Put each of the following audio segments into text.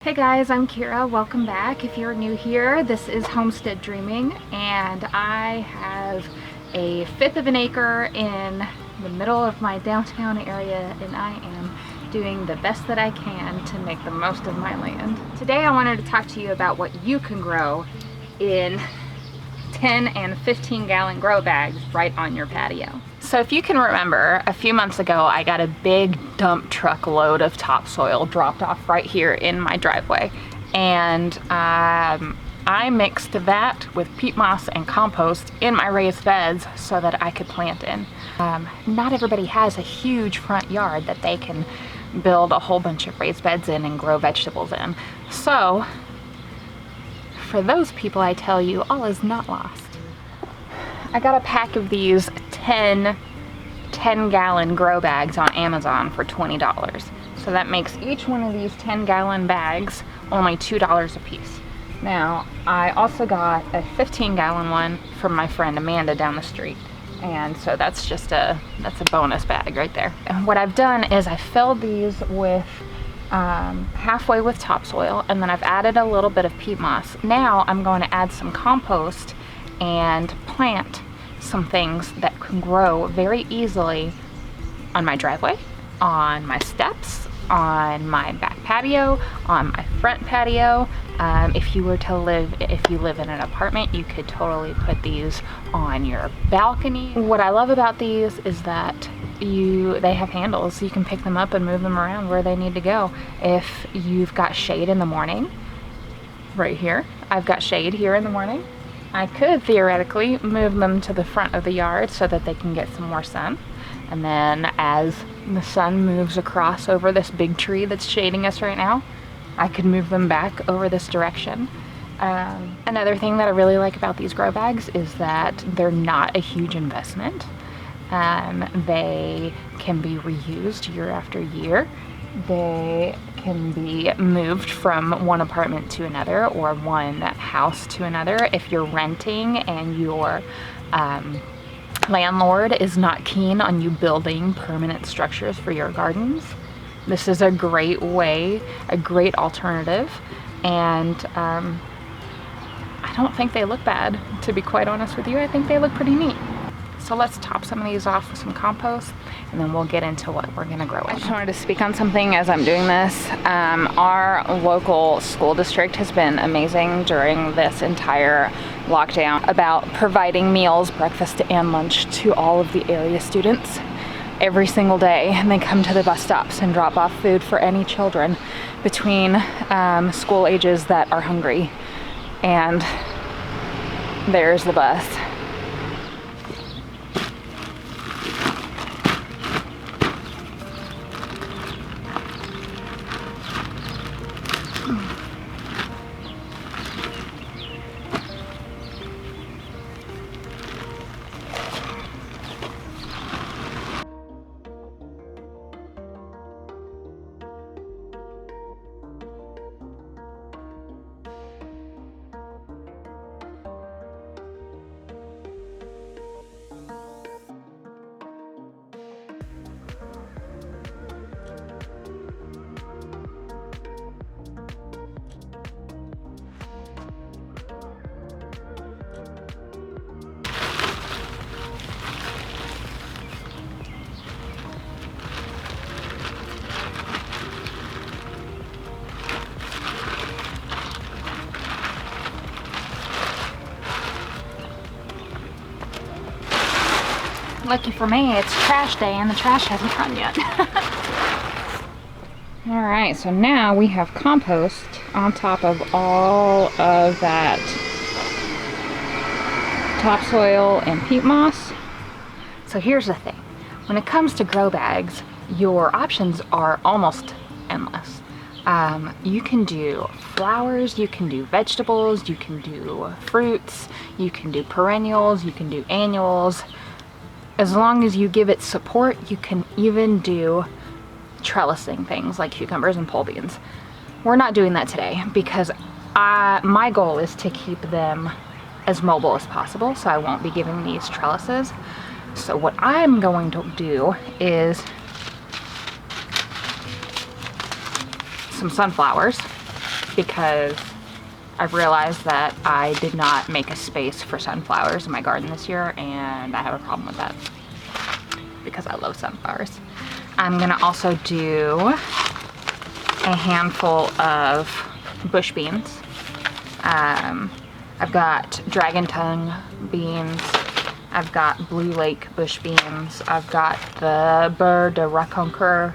Hey guys, I'm Kira. Welcome back. If you're new here, this is Homestead Dreaming, and I have a fifth of an acre in the middle of my downtown area, and I am doing the best that I can to make the most of my land. Today I wanted to talk to you about what you can grow in 10 and 15 gallon grow bags right on your patio. So if you can remember, a few months ago I got a big dump truck load of topsoil dropped off right here in my driveway, and I mixed that with peat moss and compost in my raised beds so that I could plant in. Not everybody has a huge front yard that they can build a whole bunch of raised beds in and grow vegetables in. So for those people, I tell you, all is not lost. I got a pack of these 10 gallon grow bags on Amazon for $20. So that makes each one of these 10 gallon bags only $2 a piece. Now, I also got a 15 gallon one from my friend Amanda down the street. And so that's a bonus bag right there. And what I've done is I filled these with halfway with topsoil, and then I've added a little bit of peat moss. Now I'm going to add some compost and plant some things that can grow very easily on my driveway, on my steps, on my back patio, on my front patio. If you live in an apartment, you could totally put these on your balcony. What I love about these is that they have handles. You can pick them up and move them around where they need to go. If you've got shade in the morning, right here, I've got shade here in the morning, I could theoretically move them to the front of the yard so that they can get some more sun. And then as the sun moves across over this big tree that's shading us right now, I could move them back over this direction. Another thing that I really like about these grow bags is that they're not a huge investment. They can be reused year after year. They can be moved from one apartment to another or one house to another. If you're renting and your landlord is not keen on you building permanent structures for your gardens, this is a great way, a great alternative. And I don't think they look bad, to be quite honest with you. I think they look pretty neat. So let's top some of these off with some compost, and then we'll get into what we're gonna grow. I just wanted to speak on something as I'm doing this. Our local school district has been amazing during this entire lockdown about providing meals, breakfast and lunch to all of the area students every single day. And they come to the bus stops and drop off food for any children between school ages that are hungry. And there's the bus. Lucky for me, it's trash day and the trash hasn't run yet. All right, so now we have compost on top of all of that topsoil and peat moss. So here's the thing. When it comes to grow bags, your options are almost endless. You can do flowers, you can do vegetables, you can do fruits, you can do perennials, you can do annuals. As long as you give it support, you can even do trellising things like cucumbers and pole beans. We're not doing that today because my goal is to keep them as mobile as possible, so I won't be giving these trellises. So what I'm going to do is some sunflowers. because I've realized that I did not make a space for sunflowers in my garden this year, and I have a problem with that because I love sunflowers. I'm gonna also do a handful of bush beans. I've got dragon tongue beans, I've got blue lake bush beans, I've got the beurre de raconquer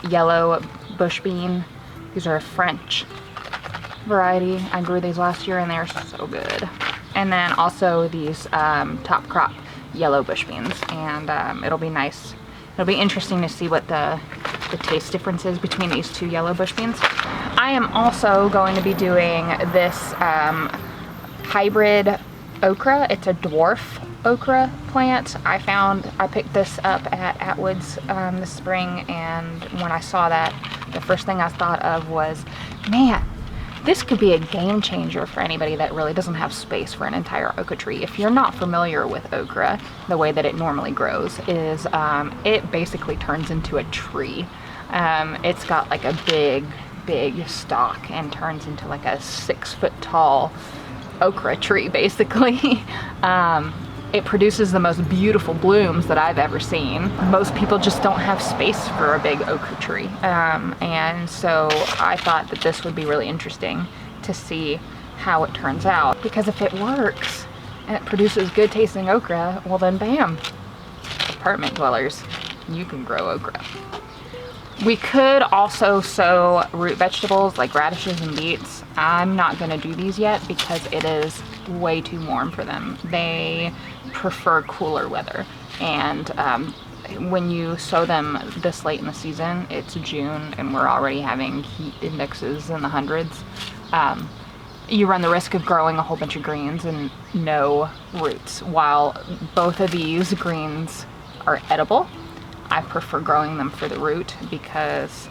yellow bush bean. These are a French variety. I grew these last year and they're so good. And then also these top crop yellow bush beans, and it'll be nice. It'll be interesting to see what the taste difference is between these two yellow bush beans. I am also going to be doing this hybrid okra. It's a dwarf okra plant. I picked this up at Atwood's this spring, and when I saw that, the first thing I thought of was, man, this could be a game changer for anybody that really doesn't have space for an entire okra tree. If you're not familiar with okra, the way that it normally grows is it basically turns into a tree. It's got like a big stalk and turns into like a 6-foot tall okra tree, basically. It produces the most beautiful blooms that I've ever seen. Most people just don't have space for a big okra tree. And so I thought that this would be really interesting to see how it turns out. Because if it works and it produces good tasting okra, well then bam, apartment dwellers, you can grow okra. We could also sow root vegetables like radishes and beets. I'm not gonna do these yet because it is way too warm for them. They prefer cooler weather, and when you sow them this late in the season, it's June and we're already having heat indexes in the hundreds, you run the risk of growing a whole bunch of greens and no roots. While both of these greens are edible, I prefer growing them for the root because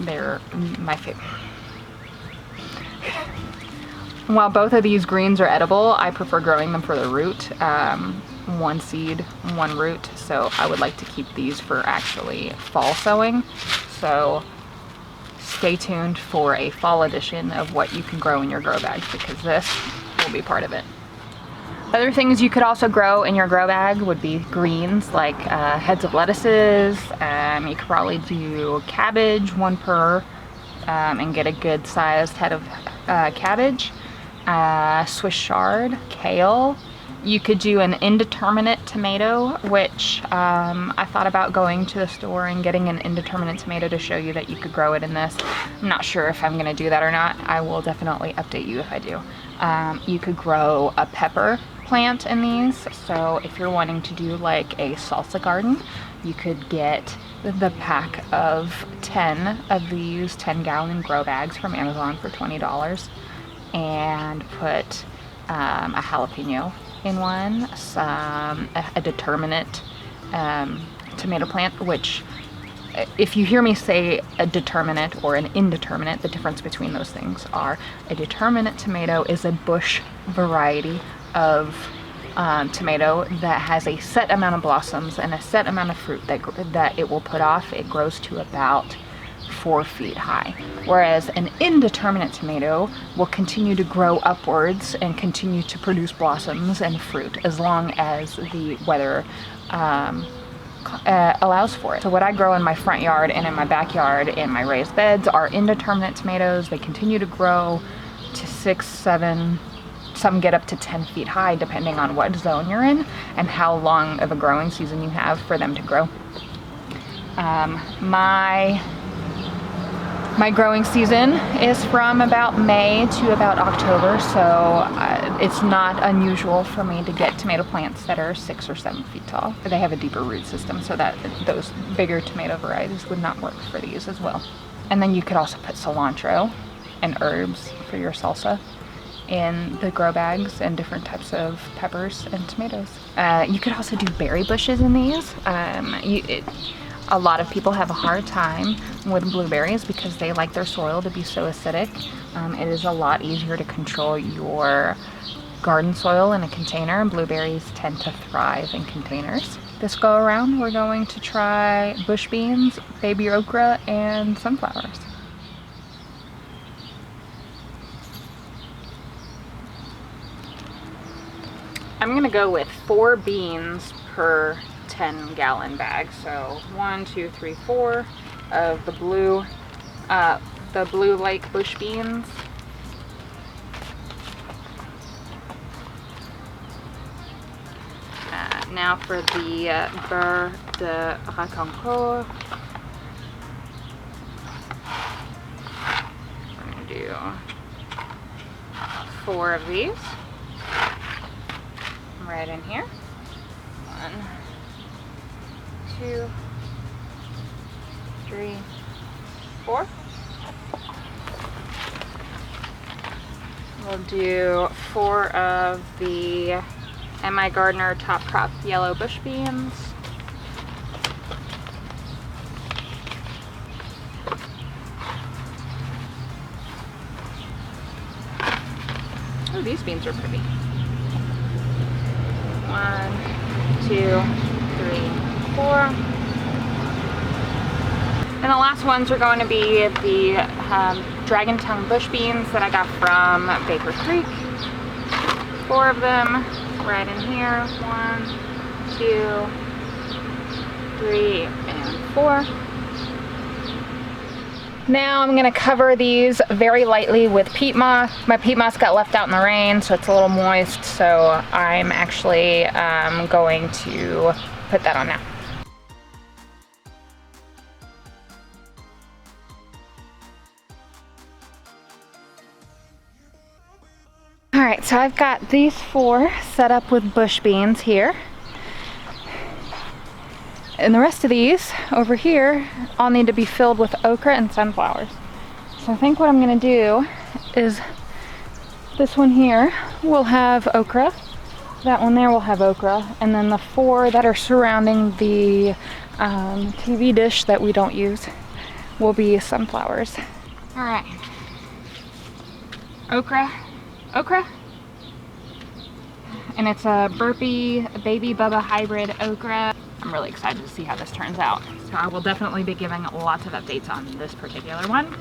they're my favorite. While both of these greens are edible, I prefer growing them for the root. One seed, one root. So I would like to keep these for actually fall sowing. So stay tuned for a fall edition of what you can grow in your grow bags, because this will be part of it. Other things you could also grow in your grow bag would be greens, like heads of lettuces. You could probably do cabbage, 1 per, and get a good sized head of cabbage. Swiss chard, kale. You could do an indeterminate tomato, which I thought about going to the store and getting an indeterminate tomato to show you that you could grow it in this. I'm not sure if I'm going to do that or not. I will definitely update you if I do. You could grow a pepper plant in these, so if you're wanting to do like a salsa garden, you could get the pack of 10 of these 10-gallon grow bags from Amazon for $20 and put a jalapeno in one, a determinate tomato plant, which if you hear me say a determinate or an indeterminate, the difference between those things are a determinate tomato is a bush variety of tomato that has a set amount of blossoms and a set amount of fruit that it will put off. It grows to about 4 feet high, whereas an indeterminate tomato will continue to grow upwards and continue to produce blossoms and fruit as long as the weather allows for it. So what I grow in my front yard and in my backyard in my raised beds are indeterminate tomatoes. They continue to grow to 6, 7, some get up to 10 feet high depending on what zone you're in and how long of a growing season you have for them to grow. My growing season is from about May to about October, so it's not unusual for me to get tomato plants that are 6 or 7 feet tall. They have a deeper root system, so that those bigger tomato varieties would not work for these as well. And then you could also put cilantro and herbs for your salsa in the grow bags, and different types of peppers and tomatoes. You could also do berry bushes in these. A lot of people have a hard time with blueberries because they like their soil to be so acidic. It is a lot easier to control your garden soil in a container, and blueberries tend to thrive in containers. This go around, we're going to try bush beans, baby okra, and sunflowers. I'm gonna go with 4 beans per 10-gallon bag. So 1, 2, 3, 4 of the blue like bush beans. Now for the beurre de raconcourt. We're gonna do 4 of these right in here. 1, 2, 3, 4. We'll do 4 of the M.I. Gardner Top Crop Yellow Bush Beans. Oh, these beans are pretty. 1, 2, 3, 4. And the last ones are going to be the Dragon Tongue Bush Beans that I got from Baker Creek. 4 of them right in here. 1, 2, 3, and 4. Now I'm going to cover these very lightly with peat moss. My peat moss got left out in the rain, so it's a little moist, so I'm actually going to put that on now. Alright, so I've got these 4 set up with bush beans here. And the rest of these over here all need to be filled with okra and sunflowers. So I think what I'm going to do is this one here will have okra, that one there will have okra, and then the 4 that are surrounding the TV dish that we don't use will be sunflowers. Alright. Okra. And it's a Burpee Baby Bubba hybrid okra. I'm really excited to see how this turns out. So I will definitely be giving lots of updates on this particular one.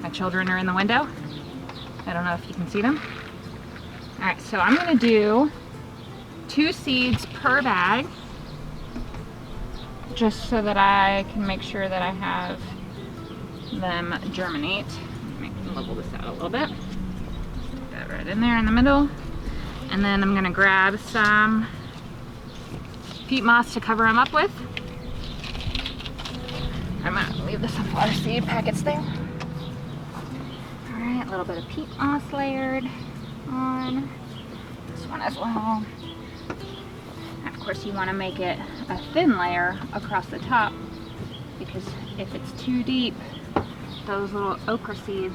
My children are in the window. I don't know if you can see them. All right, so I'm gonna do 2 seeds per bag, just so that I can make sure that I have them germinate. Let me level this out a little bit. Stick that right in there in the middle. And then I'm gonna grab some peat moss to cover them up with. I'm gonna leave the sunflower seed packets there. All right, a little bit of peat moss layered on this one as well. And of course you wanna make it a thin layer across the top, because if it's too deep, those little okra seeds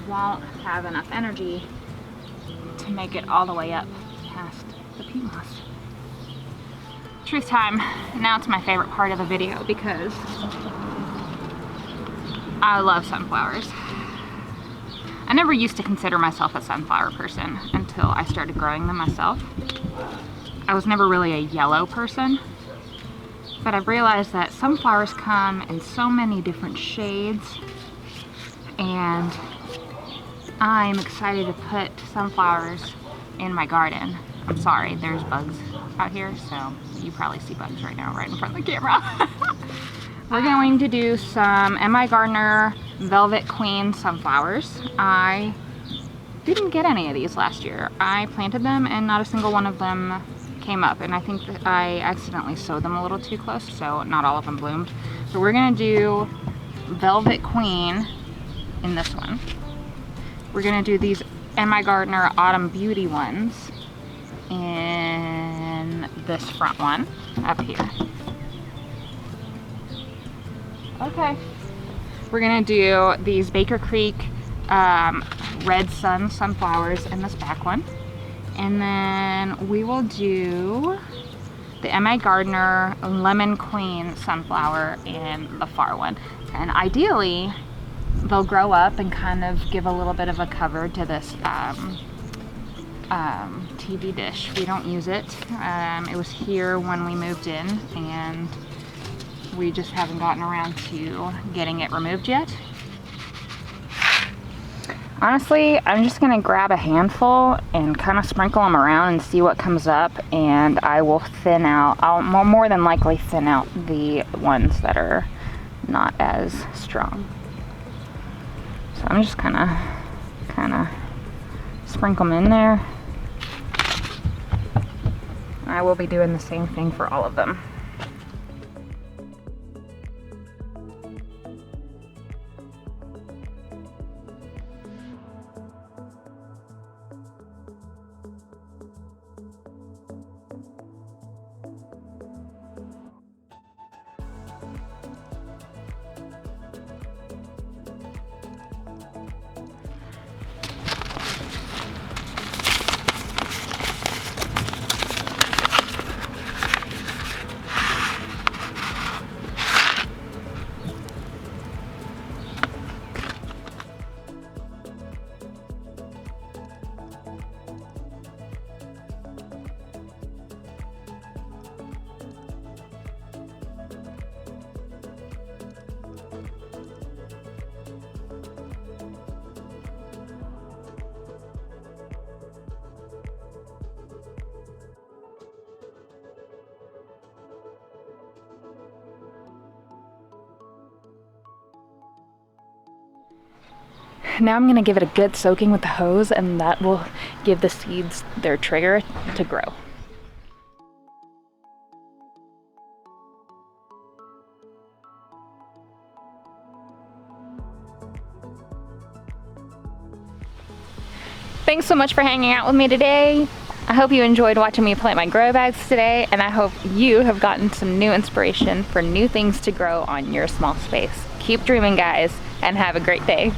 won't have enough energy to make it all the way up past the peat moss. Truth time. Now it's my favorite part of the video because I love sunflowers. I never used to consider myself a sunflower person until I started growing them myself. I was never really a yellow person, but I've realized that sunflowers come in so many different shades, and I'm excited to put sunflowers in my garden. I'm sorry, there's bugs out here, so you probably see bugs right now, right in front of the camera. We're going to do some M.I. Gardner Velvet Queen sunflowers. I didn't get any of these last year. I planted them and not a single one of them came up, and I think that I accidentally sowed them a little too close, so not all of them bloomed. So we're gonna do Velvet Queen in this one. We're gonna do these M.I. Gardner Autumn Beauty ones in this front one up here. Okay. We're gonna do these Baker Creek Red Sun sunflowers in this back one. And then we will do the M.I. Gardner Lemon Queen sunflower in the far one. And ideally, they'll grow up and kind of give a little bit of a cover to this TV dish. We don't use it. It was here when we moved in, and we just haven't gotten around to getting it removed yet. Honestly, I'm just gonna grab a handful and kind of sprinkle them around and see what comes up, and I will thin out, I'll more than likely thin out the ones that are not as strong. So I'm just kind of sprinkle them in there. I will be doing the same thing for all of them. Now I'm gonna give it a good soaking with the hose, and that will give the seeds their trigger to grow. Thanks so much for hanging out with me today. I hope you enjoyed watching me plant my grow bags today, and I hope you have gotten some new inspiration for new things to grow on your small space. Keep dreaming, guys, and have a great day.